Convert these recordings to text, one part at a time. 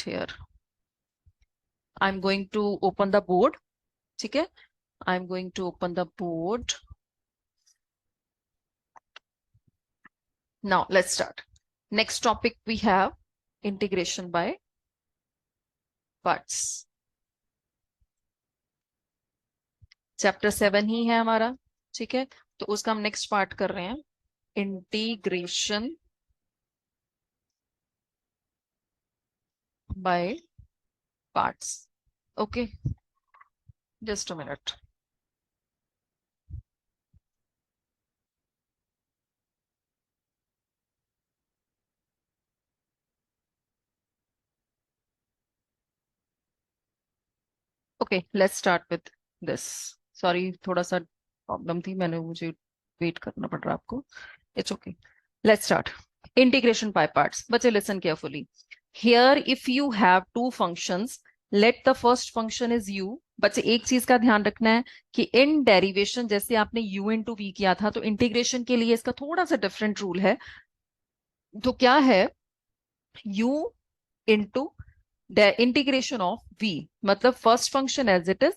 here. I'm going to open the board. ठीक है, I'm going to open the board. Now let's start. Next topic we have integration by parts. Chapter 7 ही है हमारा, ठीक है, तो उसका हम नेक्स्ट पार्ट कर रहे हैं, integration by parts. Okay, just a minute. Okay, let's start with this. Sorry, थोड़ा सा प्रॉब्लम थी, मुझे वेट करना पड़ रहा आपको. It's okay, let's start. Integration by parts. बच्चे listen carefully. Here if you have two functions, let the first function is u. बच्चे एक चीज का ध्यान रखना है कि इन डेरिवेशन जैसे आपने u इंटू वी किया था, तो इंटीग्रेशन के लिए इसका थोड़ा सा डिफरेंट रूल है. तो क्या है, u into integration of v, मतलब first function as it is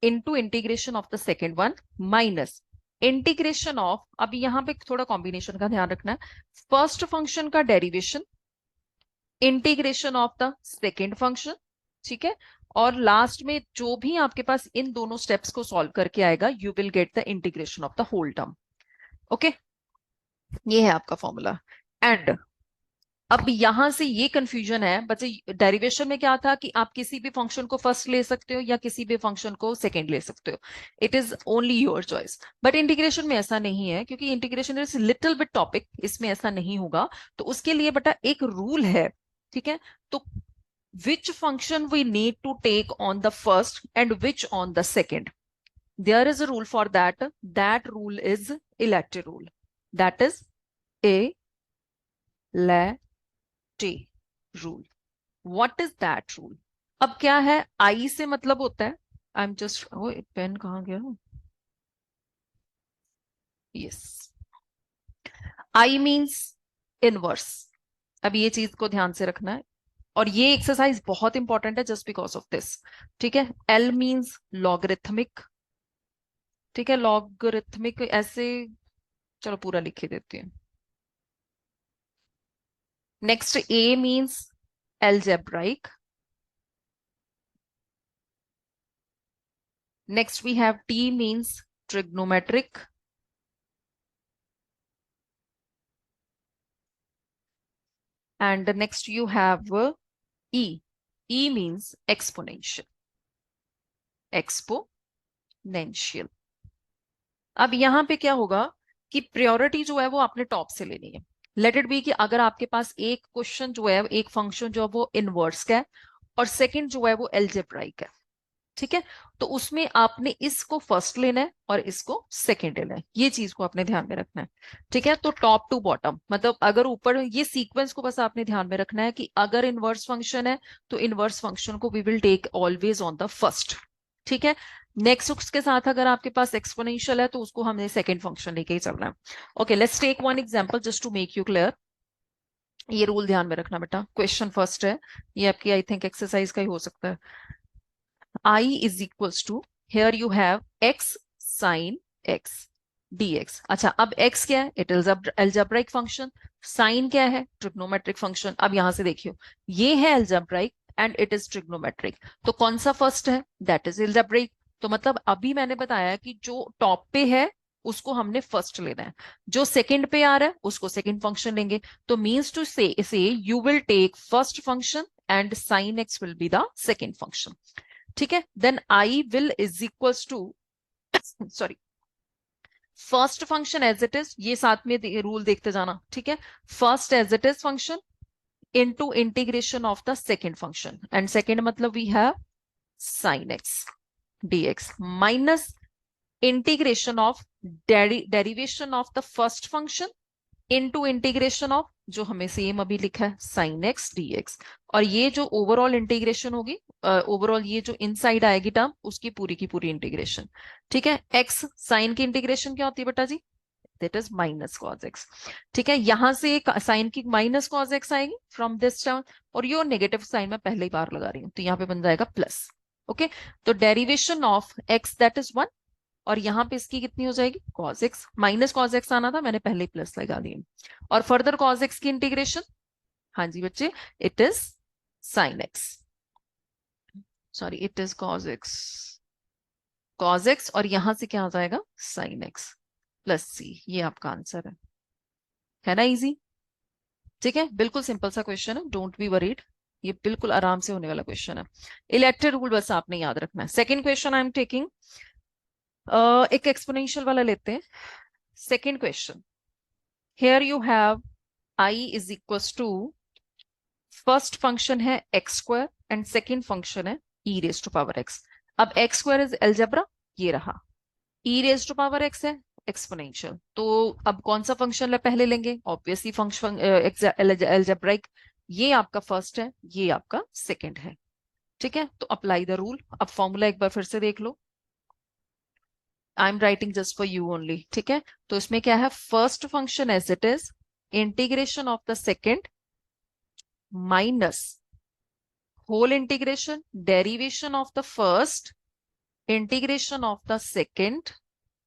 into integration of the second one minus integration of, अभी यहां पे थोड़ा कॉम्बिनेशन का ध्यान रखना है, फर्स्ट फंक्शन का derivation, integration of the second function, ठीक है, और लास्ट में जो भी आपके पास इन दोनों स्टेप्स को सॉल्व करके आएगा, you will get the integration of the whole term. Okay, ये है आपका फॉर्मूला. एंड अब यहां से ये कंफ्यूजन है बच्चे, डेरिवेशन में क्या था कि आप किसी भी फंक्शन को फर्स्ट ले सकते हो या किसी भी फंक्शन को सेकंड ले सकते हो, it is only your choice. But integration में ऐसा नहीं है, क्योंकि integration is little bit topic, इसमें ऐसा नहीं होगा. तो उसके लिए बेटा एक रूल है, ठीक है. तो which function we need to take on the first and which on the second, there is a rule for that. That rule is Elati rule. That is Elati rule. What is that rule? अब क्या है, I से मतलब होता है, I'm just, oh pen कहाँ गया, yes, I means inverse. अब ये चीज को ध्यान से रखना है, और ये एक्सरसाइज बहुत इंपॉर्टेंट है जस्ट बिकॉज ऑफ दिस, ठीक है. एल मींस लॉगरिथमिक, ठीक है, लॉगरिथमिक ऐसे, चलो पूरा लिख ही देती हूँ. Next A means algebraic. Next we have T means trigonometric. And next you have E. E means exponential. Exponential. अब यहां पे क्या होगा कि प्रायोरिटी जो है वो आपने टॉप से लेनी है. लेट इट बी कि अगर आपके पास एक क्वेश्चन जो है, एक फंक्शन जो है वो इनवर्स का है और सेकंड जो है वो एल्जेब्राइक है, ठीक है, तो उसमें आपने इसको फर्स्ट लेना है और इसको सेकंड लेना है. ये चीज को आपने ध्यान में रखना है, ठीक है. तो टॉप टू बॉटम, मतलब अगर ऊपर ये सीक्वेंस को बस आपने ध्यान में रखना है कि अगर इनवर्स फंक्शन है तो इनवर्स फंक्शन को we will take always on the first, ठीक है. नेक्स्ट उसके साथ अगर आपके पास एक्सपोनेंशियल है तो उसको हमें सेकंड फंक्शन लेके ही चलना है. Okay, let's take one example just to make you clear. ये रूल ध्यान में रखना बेटा. क्वेश्चन फर्स्ट है, ये आपकी आई थिंक एक्सरसाइज का ही हो सकता है. I is equals to, here you have x sin x dx. अच्छा, अब x क्या है, it is algebraic function. sin क्या है, ट्रिग्नोमेट्रिक फंक्शन. अब यहां से देखियो, ये है algebraic and it is trigonometric, तो कौन सा फर्स्ट है, दैट इज algebraic. तो मतलब अभी मैंने बताया कि जो टॉप पे है उसको हमने फर्स्ट लेना है, जो सेकंड पे आ रहा है उसको सेकंड फंक्शन लेंगे. तो means to say you will take first function and sin x will be the second function, ठीक है. Then I will is equals to, sorry, first function as it is, ये साथ में रूल देखते जाना, ठीक है. First as it is function into integration of the second function, and second मतलब we have sin x dx minus integration of derivation of the first function into integration of, जो हमें सेम अभी लिखा है, sin x dx. और ये जो overall integration होगी, ओवरऑल ये जो इनसाइड आएगी टर्म, उसकी पूरी की पूरी इंटीग्रेशन, ठीक है. x साइन की इंटीग्रेशन क्या होती है बेटा जी, that is minus cos x. ठीक है, यहां से एक साइन की माइनस कॉज एक्स आएगी फ्रॉम दिस टर्म, और ये नेगेटिव साइन मैं पहले ही बार लगा रही हूँ, तो यहाँ पे बन जाएगा प्लस। ओके, तो derivation of x that is 1, और यहाँ पे इसकी कितनी हो जाएगी cos x, minus cos x आना था, मैंने पहले ही प्लस लगा दिया। और फर्दर कॉज एक्स की इंटीग्रेशन, हाँ जी बच्चे, it is sine x, sorry it is cos x, cos x, और यहां से क्या आ जाएगा साइन एक्स प्लस सी, ये आपका आंसर है ना, इजी। ठीक है, बिल्कुल सिंपल सा क्वेश्चन है, डोंट बी वरीड, ये बिल्कुल आराम से होने वाला क्वेश्चन है। इलेक्ट्रिक रूल बस आपने याद रखना है। Second question I am taking, एक एक्सपोनेंशियल वाला लेते हैं। Second question, here you have I is equals to, first function है x square and second function है e raise to power x. अब एक्स स्क्वायर इज अलजेब्रा, ये रहा, e raise to power x है exponential, तो अब कौन सा फंक्शन पहले लेंगे, ऑब्वियसली फंक्शन अलजेब्राइक, ये आपका फर्स्ट है, ये आपका सेकंड है। ठीक है, तो अप्लाई द रूल। अब फॉर्मूला एक बार फिर से देख लो, I am writing just for you only. ठीक है, तो इसमें क्या है, first function as it is, integration of the second minus whole integration derivation of the first integration of the second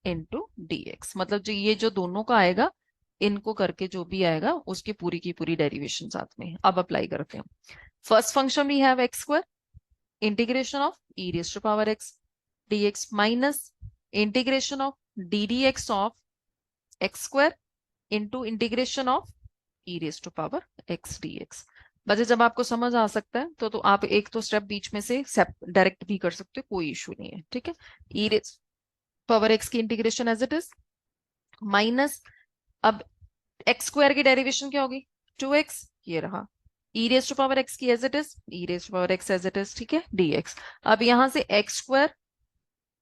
into dx, मतलब जो ये जो दोनों का आएगा, इनको करके जो भी आएगा उसकी पूरी की पूरी डेरिवेशन साथ में। अब अप्लाई करते हैं। First function we have x square integration of e raise to power x dx minus integration of d d x of x square into integration of e raise to power x dx। बच्चे जब आपको समझ आ सकता है तो आप एक तो स्टेप बीच में से डायरेक्ट भी कर सकते हो, कोई इशू नहीं है। ठीक है, ई रेज पावर एक्स की integration as it is minus, अब एक्स स्क्वायर की डेरिवेशन क्या होगी 2x, ये रहा, e raise to power x की as it is e raise to power x as it is. ठीक है, dx, अब यहां से x square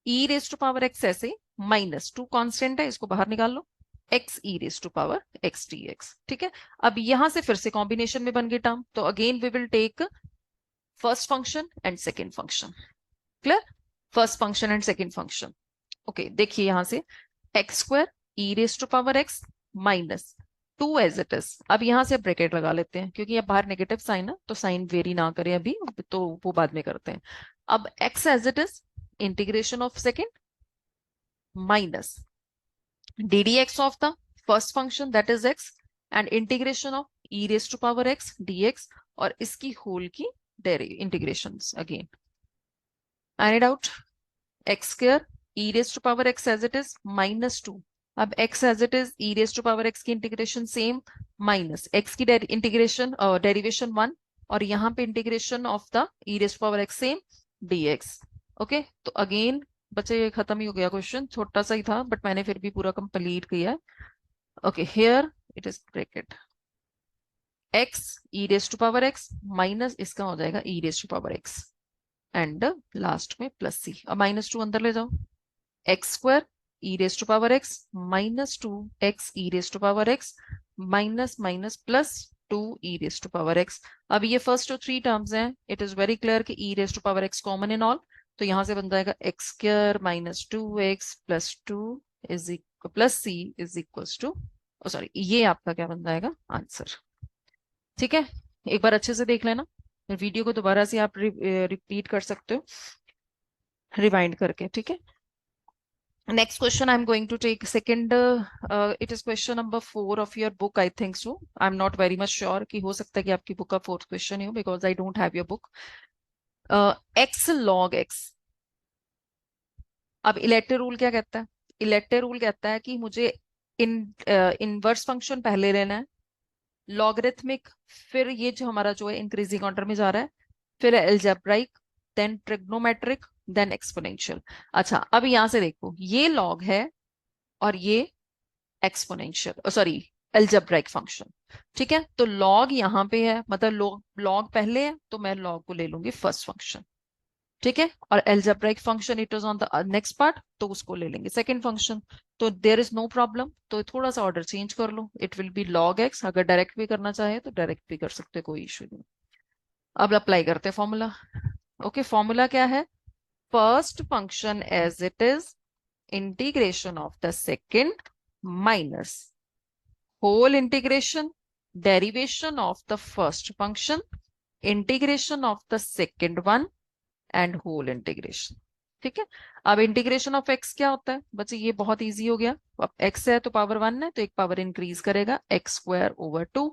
e raise to power x ऐसे माइनस 2 कांस्टेंट है, इसको बाहर निकाल लो, x e raise to power x dx। ठीक है, अब यहां से फिर से कॉम्बिनेशन में बन गई टर्म, तो again we will take first function and second function. Clear, first function and second function. Okay, देखिए यहां से x square e raise to power x minus 2 as it is, अब यहां से ब्रैकेट लगा लेते हैं क्योंकि अब बाहर नेगेटिव साइन है, तो साइन वेरी ना करें अभी, तो वो बाद में करते हैं। अब x as it is integration of second minus d d x of the first function that is x and integration of e raise to power x dx, और इसकी होल की integration again. Any doubt, x square e raise to power x as it is minus 2, अब x as it is e raise to power x की integration same, minus x की integration derivation 1, और यहाँ पे integration of the e raise to power x same dx। Okay, तो again बच्चे ये खत्म ही हो गया क्वेश्चन, छोटा सा ही था बट मैंने फिर भी पूरा कंप्लीट किया। Okay, here it is bracket x e raise to power x minus इसका हो जाएगा e raise to power x and last में प्लस सी, अब -2 अंदर ले जाओ, x square e raise to power x minus 2 x e raise to power x minus minus plus 2 e raise to power x. अब ये first जो 3 terms हैं, it is very clear कि e raise to power x common in all, तो यहां से बन जाएगा x square minus 2x plus 2 is plus C is equals to, sorry ये आपका क्या बन जाएगा आंसर। ठीक है, एक बार अच्छे से देख लेना, वीडियो को दोबारा से आप रिपीट कर सकते हो रिवाइंड करके। ठीक है, next question I'm going to take second, it is question number 4 of your book, I think so, I'm not very much sure कि हो सकता है कि आपकी बुक का 4th question हो, because I don't have your book। x log x, अब इलेक्टर rule क्या कहता है, इलेक्टर रूल कहता है कि मुझे इनवर्स फंक्शन पहले लेना है, लॉगरिथमिक, फिर ये जो हमारा जो है इंक्रीजिंग ऑर्डर में जा रहा है, फिर algebraic, then trigonometric, then exponential. अच्छा, अब यहां से देखो ये लॉग है और ये एक्सपोनेंशियल, सॉरी एल्जेब्राइक फंक्शन। ठीक है, तो लॉग यहाँ पे है, मतलब लॉग पहले है, तो मैं लॉग को ले लूंगी फर्स्ट फंक्शन। ठीक है, और algebraic function it is on the next part, तो उसको ले लेंगे सेकंड फंक्शन, तो देयर इज नो प्रॉब्लम, तो थोड़ा सा ऑर्डर चेंज कर लो, it will be log x, अगर डायरेक्ट भी करना चाहे तो डायरेक्ट भी कर सकते हैं, कोई इशू नहीं। अब अप्लाई करते हैं फॉर्मूला। ओके, फॉर्मूला क्या है, first function as it is integration of the second minus whole integration derivation of the first function integration of the second one and whole integration. ठीक है, अब इंटीग्रेशन ऑफ एक्स क्या होता है बच्चे, ये बहुत इजी हो गया। अब एक्स है तो पावर 1 है तो एक पावर इंक्रीज करेगा, x square over 2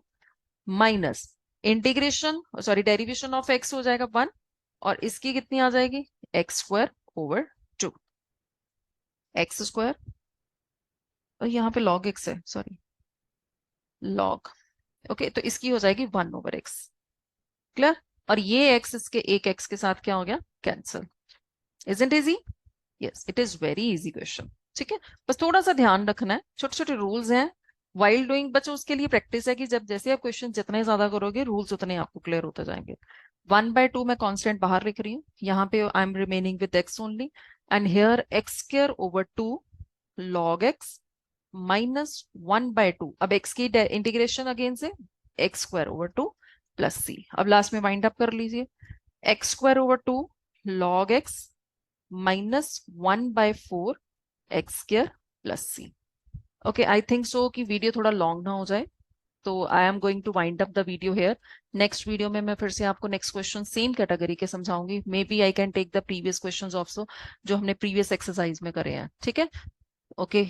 minus integration sorry derivation of x हो जाएगा 1 और इसकी कितनी आ जाएगी, x square over 2 x square, और यहाँ पे लॉग एक्स है सॉरी लॉग, ओके तो इसकी हो जाएगी 1 ओवर एक्स। क्लियर, और ये एक्स इसके एक एक्स के साथ क्या हो गया, cancel. Isn't easy, yes it is very easy question. ठीक है, बस थोड़ा सा ध्यान रखना है, छोटे छोटे रूल्स हैं वाइल डूइंग, बच्चों उसके लिए प्रैक्टिस है कि जब जैसे आप क्वेश्चन जितने ज्यादा करोगे रूल्स उतने आपको क्लियर होते जाएंगे। 1/2 मैं कांस्टेंट बाहर लिख रही हूँ, यहाँ पे I am remaining with x only and here x square over 2 log x minus 1/2। अब एक्स की इंटीग्रेशन अगेन से x square over 2 plus C. अब लास्ट में वाइंड अप कर लीजिए, x square over 2 log x minus 1/4 x square plus C. Okay I think so कि video थोड़ा long ना हो जाए, तो I am going to wind up the video hair. Next video में मैं फिर से आपको नेक्स्ट क्वेश्चन सेम कैटेगरी के समझाऊंगी, maybe I can take the previous questions also जो हमने प्रीवियस एक्सरसाइज में करे हैं। ठीक है, ओके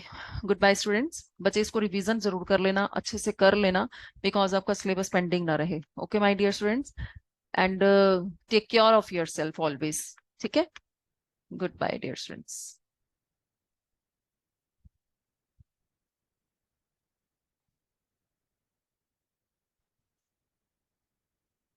गुड बाय स्टूडेंट्स। बच्चे इसको रिवीजन जरूर कर लेना, अच्छे से कर लेना, बिकॉज आपका सिलेबस पेंडिंग ना रहे। Okay my dear students, and take care of yourself always. ठीक है, गुड बाय डियर स्टूडेंट्स।